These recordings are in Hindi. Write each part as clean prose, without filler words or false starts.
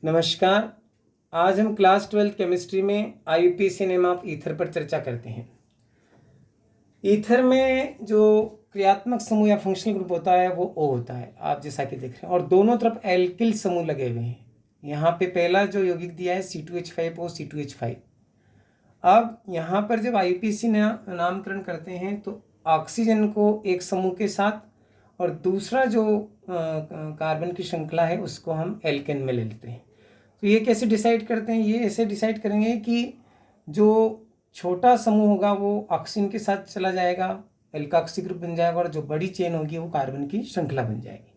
नमस्कार। आज हम क्लास 12 केमिस्ट्री में आईयूपीएसी नेम ऑफ ईथर पर चर्चा करते हैं। ईथर में जो क्रियात्मक समूह या फंक्शनल ग्रुप होता है वो O होता है, आप जैसा कि देख रहे हैं, और दोनों तरफ एल्किल समूह लगे हुए हैं। यहाँ पे पहला जो यौगिक दिया है C2H5O C2H5। अब यहाँ पर जब आईयूपीएसी नामकरण करते हैं तो ऑक्सीजन को एक समूह के साथ और दूसरा जो कार्बन की श्रृंखला है उसको हम एल्केन में ले लेते हैं। तो ये कैसे डिसाइड करते हैं? ये ऐसे डिसाइड करेंगे कि जो छोटा समूह होगा वो ऑक्सीजन के साथ चला जाएगा, एल्काक्सी ग्रुप बन जाएगा, और जो बड़ी चेन होगी वो कार्बन की श्रृंखला बन जाएगी।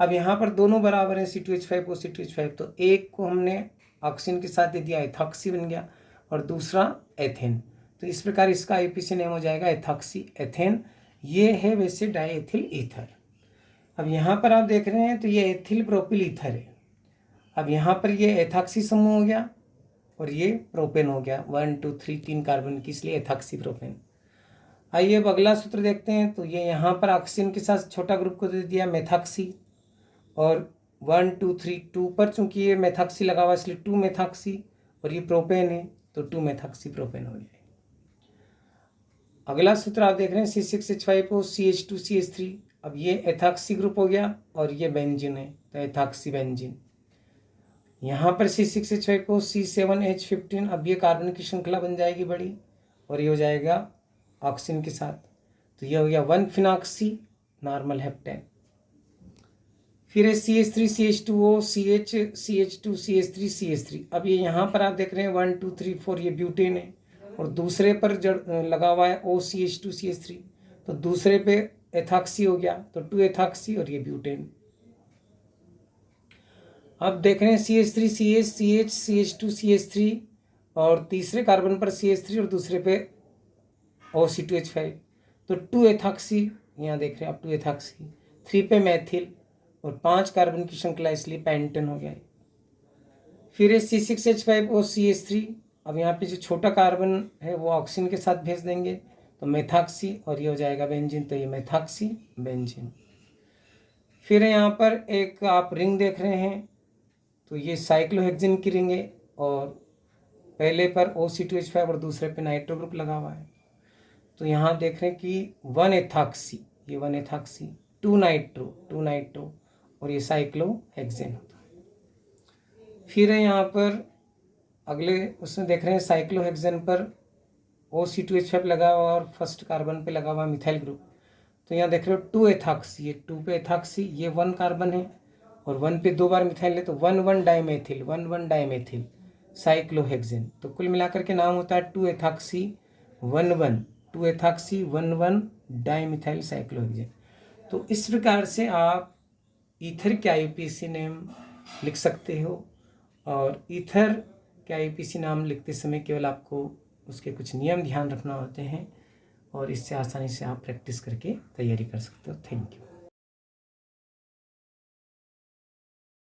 अब यहाँ पर दोनों बराबर हैं, C2H5 और C2H5, तो एक को हमने ऑक्सीजन के साथ दे दिया, एथॉक्सी बन गया, और दूसरा एथेन। तो इस प्रकार इसका आईयूपीएसी नेम हो जाएगा एथॉक्सी एथेन। ये है वैसे डाईएथिल ईथर। अब यहाँ पर आप देख रहे हैं तो ये एथिल प्रोपिल ईथर है। अब यहाँ पर ये एथॉक्सी समूह हो गया और ये प्रोपेन हो गया, 1 2 3 3 कार्बन की, इसलिए एथॉक्सी प्रोपेन। आइए अब अगला सूत्र देखते हैं। तो ये यहाँ पर ऑक्सीजन के साथ छोटा ग्रुप को दे दिया मेथॉक्सी, और 1 2 3 2 पर चूंकि ये मेथॉक्सी लगा हुआ इसलिए 2 मेथॉक्सी, और ये प्रोपेन है तो 2 मेथॉक्सी प्रोपेन हो जाएगा। अगला सूत्र आप देख रहे हैं C6H5O CH2CH3। अब ये एथॉक्सी ग्रुप हो गया और ये बेंजीन है तो एथॉक्सी बेंजीन। यहाँ पर C6H5O C7H15। अब ये कार्बन की श्रृंखला बन जाएगी बड़ी, और ये हो जाएगा ऑक्सीजन के साथ, तो ये हो गया 1 फिनॉक्सी नॉर्मल हेप्टेन। फिर है CH3CH2O CH2CH3CH3। अब ये यहाँ पर आप देख रहे हैं 1 2 3 4 ये ब्यूटेन है, और दूसरे पर जड़ लगा हुआ है OCH2CH3, तो दूसरे पे एथॉक्सी हो गया तो 2 एथॉक्सी, और ये ब्यूटेन। अब देख रहे हैं CH3CH CH CH2CH3, और तीसरे कार्बन पर CH3 और दूसरे पे OC2H5, तो 2 एथॉक्सी यहाँ देख रहे हैं आप, 2 एथॉक्सी, 3 पे मैथिल, और 5 कार्बन की श्रृंखला इसलिए पेंटेन हो गया। फिर है C6H5O CH3। अब यहाँ पे जो छोटा कार्बन है वो ऑक्सीजन के साथ भेज देंगे तो मेथॉक्सी, और ये हो जाएगा बेंजीन, तो ये मेथॉक्सी बेंजीन। फिर यहाँ पर एक आप रिंग देख रहे हैं, तो ये साइक्लोहेक्सेन की रिंग है, और पहले पर OC2H5 और दूसरे पे नाइट्रो ग्रुप लगा हुआ है। तो यहाँ देख रहे हैं कि 1 एथॉक्सी, ये 1 एथॉक्सी, 2 नाइट्रो, और ये साइक्लोहेक्सेन होता है। फिर है यहाँ पर अगले उसमें देख रहे हैं साइक्लोहेक्सेन पर OC2H5 लगा हुआ और फर्स्ट कार्बन पे लगा हुआ मिथाइल ग्रुप, तो यहाँ देख रहे हो 2 एथॉक्सी, ये 2 पे एथॉक्सी, ये 1 कार्बन है, और 1 पे 2 बार मिथाइल है तो 1 डाइमेथिल साइक्लोहेक्सेन। तो कुल मिलाकर के नाम होता है 2 एथॉक्सी 1 डाइमिथाइल साइक्लोहेक्सेन। तो इस प्रकार से आप ईथर के आईयूपीएसी नेम लिख सकते हो, और ईथर के आईयूपीएसी नाम लिखते समय केवल आपको उसके कुछ नियम ध्यान रखना होते हैं, और इससे आसानी से आप प्रैक्टिस करके तैयारी कर सकते हो। Thank you.